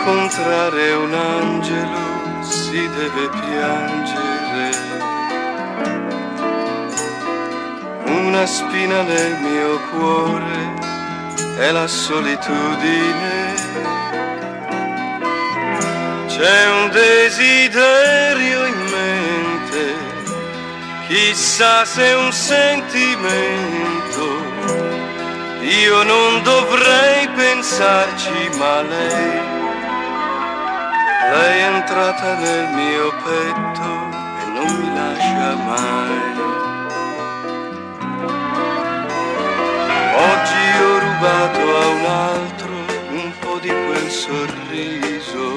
incontrare un angelo si deve piangere. Una spina nel mio cuore è la solitudine. C'è un desiderio in mente, chissà se è un sentimento. Io non dovrei pensarci, ma lei è entrata nel mio petto e non mi lascia mai. Oggi ho rubato a un altro un po' di quel sorriso.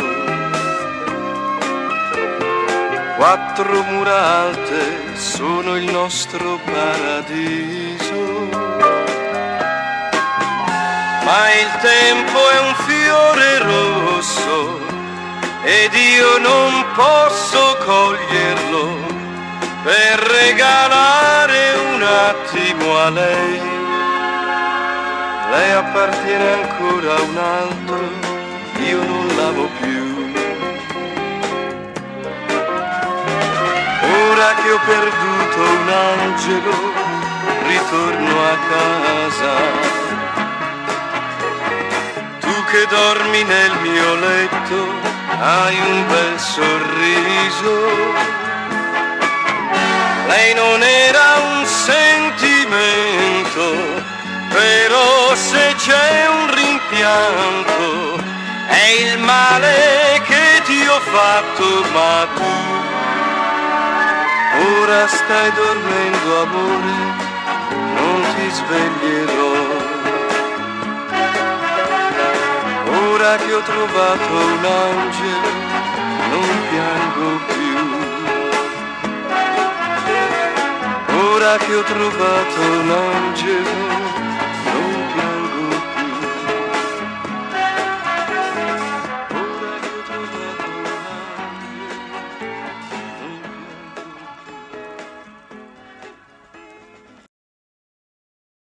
4 mura alte sono il nostro paradiso. Ma il tempo è un fiore rosso ed io non posso coglierlo per regalare un attimo a lei. Lei appartiene ancora a un altro, io non l'amo più. Ora che ho perduto un angelo, ritorno a casa. Tu che dormi nel mio letto, hai un bel sorriso. Lei non era un sentimento, però se c'è un rimpianto è il male che ti ho fatto, ma tu ora stai dormendo, amore, non ti sveglierò. Ora che ho trovato un angelo non piango più. Ora che ho trovato un angelo